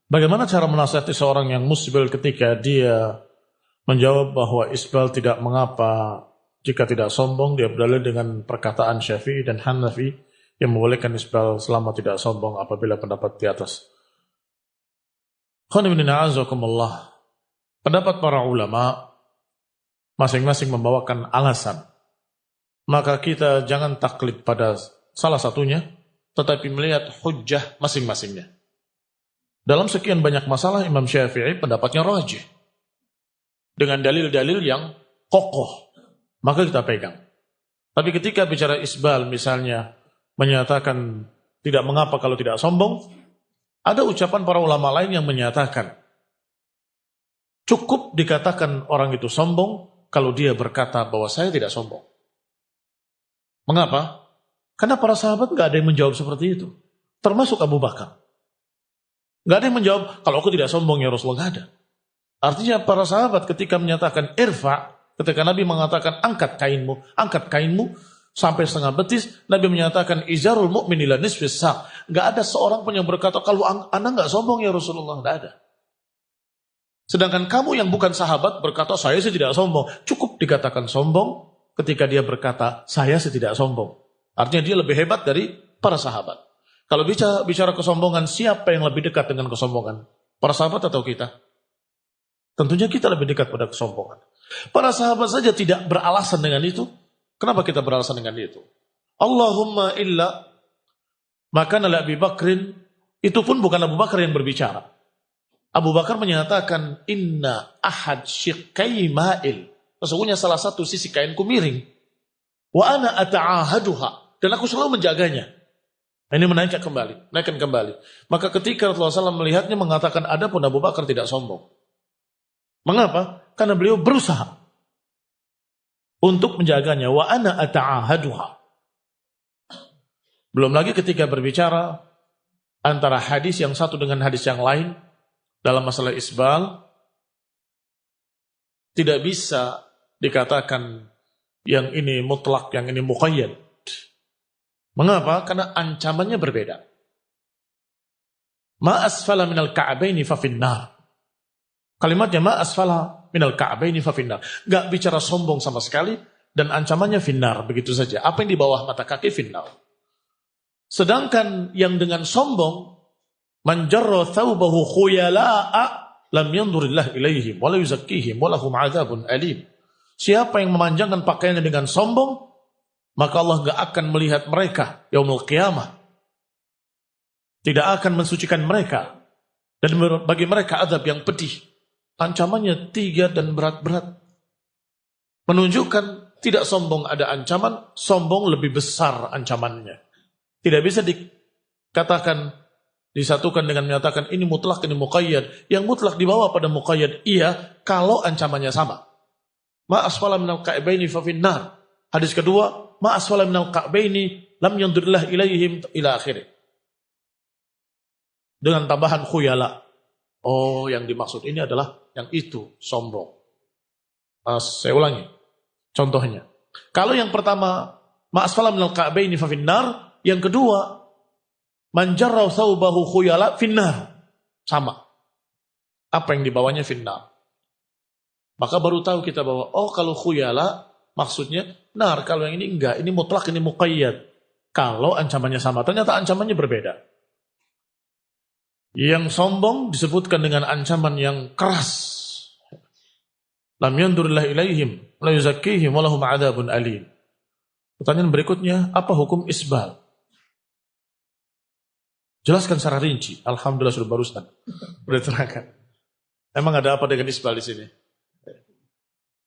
Bagaimana cara menasihati seorang yang musbil ketika dia menjawab bahwa isbal tidak mengapa jika tidak sombong? Dia berdalil dengan perkataan Syafi'i dan Hanafi yang membolehkan isbal selama tidak sombong apabila pendapat di atas. Pendapat para ulama masing-masing membawakan alasan. Maka kita jangan taklid pada salah satunya, tetapi melihat hujjah masing-masingnya. Dalam sekian banyak masalah, Imam Syafi'i pendapatnya rajih. Dengan dalil-dalil yang kokoh, maka kita pegang. Tapi ketika bicara isbal, misalnya, menyatakan tidak mengapa kalau tidak sombong, ada ucapan para ulama lain yang menyatakan, cukup dikatakan orang itu sombong kalau dia berkata bahwa saya tidak sombong. Mengapa? Karena para sahabat nggak ada yang menjawab seperti itu. Termasuk Abu Bakar. Nggak ada yang menjawab, kalau aku tidak sombong ya Rasulullah, nggak ada. Artinya para sahabat ketika menyatakan irfa, ketika Nabi mengatakan angkat kainmu sampai setengah betis, Nabi menyatakan izarul mu'min ila nisfis sak. Nggak ada seorang pun yang berkata, kalau anda nggak sombong ya Rasulullah, nggak ada. Sedangkan kamu yang bukan sahabat berkata, saya sih tidak sombong. Cukup dikatakan sombong ketika dia berkata, saya sih tidak sombong. Artinya dia lebih hebat dari para sahabat. Kalau bicara kesombongan, siapa yang lebih dekat dengan kesombongan? Para sahabat atau kita? Tentunya kita lebih dekat pada kesombongan. Para sahabat saja tidak beralasan dengan itu. Kenapa kita beralasan dengan itu? Allahumma illa maka nala Abu Bakrin, itu pun bukan Abu Bakar yang berbicara. Abu Bakar menyatakan, inna ahad syikai ma'il. Sesungguhnya salah satu sisi kainku miring. Wa ana ata'ahaduha. Dan aku selalu menjaganya. Ini menaikkan kembali. Maka ketika Rasulullah SAW melihatnya mengatakan, ada pun Abu Bakar tidak sombong. Mengapa? Karena beliau berusaha untuk menjaganya. Wa ana ata'ahaduha. Belum lagi ketika berbicara antara hadis yang satu dengan hadis yang lain dalam masalah isbal, tidak bisa dikatakan yang ini mutlak, yang ini muqayyad. Mengapa? Karena ancamannya berbeda. Ma asfala minal ka'baini fa finnar. Kalimatnya ma asfala minal ka'baini fa finnar. Gak bicara sombong sama sekali dan ancamannya finnar, begitu saja. Apa yang di bawah mata kaki finnar. Sedangkan yang dengan sombong, man jarra thawbahu khuyala'a lam yandurillah ilaihim wa la yuzakkihim wa lahum 'adzabun alim. Siapa yang memanjangkan pakaiannya dengan sombong, maka Allah gak akan melihat mereka yaumul qiyamah. Tidak akan mensucikan mereka. Dan bagi mereka azab yang pedih. Ancamannya 3 dan berat-berat. Menunjukkan tidak sombong ada ancaman, sombong lebih besar ancamannya. Tidak bisa dikatakan, disatukan dengan menyatakan ini mutlak, ini muqayyad. Yang mutlak dibawa pada muqayyad, iya, kalau ancamannya sama. Ma asfala minal ka'baini fa finnar. Hadis kedua, ma asfala minal ka'baini lam yandurillah ilaihim ila akhirih. Dengan tambahan khuyala. Oh, yang dimaksud ini adalah yang itu, sombong. Saya ulangi. Contohnya. Kalau yang pertama, ma asfala minal ka'baini fa finnar. Yang kedua, man jarra thawbahu khuyala finnar. Sama. Apa yang dibawanya finnar. Maka baru tahu kita bahwa, oh kalau khuyala, maksudnya nar. Kalau yang ini enggak, ini mutlak, ini muqayyad. Kalau ancamannya sama, ternyata ancamannya berbeda. Yang sombong disebutkan dengan ancaman yang keras. Lam yandurillah ilaihim, la yuzakkihim, walahum adzabun alim. Pertanyaan berikutnya, apa hukum isbal? Jelaskan secara rinci. Alhamdulillah sudah barusan. Sudah terangkan. Emang ada apa dengan isbal di sini?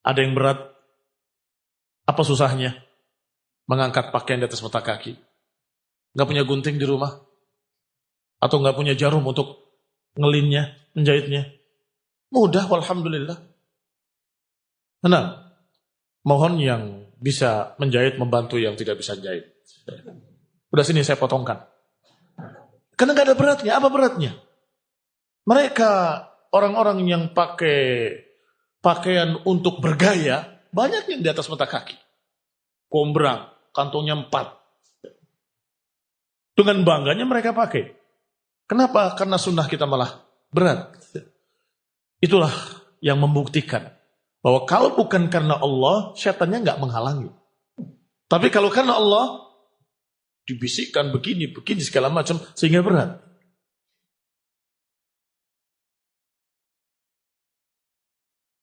Ada yang berat? Apa susahnya? Mengangkat pakaian di atas mata kaki? Gak punya gunting di rumah? Atau gak punya jarum untuk ngelinnya, menjahitnya? Mudah, walhamdulillah. Nah, mohon yang bisa menjahit, membantu yang tidak bisa jahit. Udah sini saya potongkan. Karena gak ada beratnya. Apa beratnya? Mereka, orang-orang yang pakai pakaian untuk bergaya, banyak yang di atas mata kaki. Kombrang, kantongnya 4. Dengan bangganya mereka pakai. Kenapa? Karena sunnah kita malah berat. Itulah yang membuktikan bahwa kalau bukan karena Allah, syaitannya nggak menghalangi. Tapi kalau karena Allah, dibisikkan begini, begini segala macam, sehingga berat.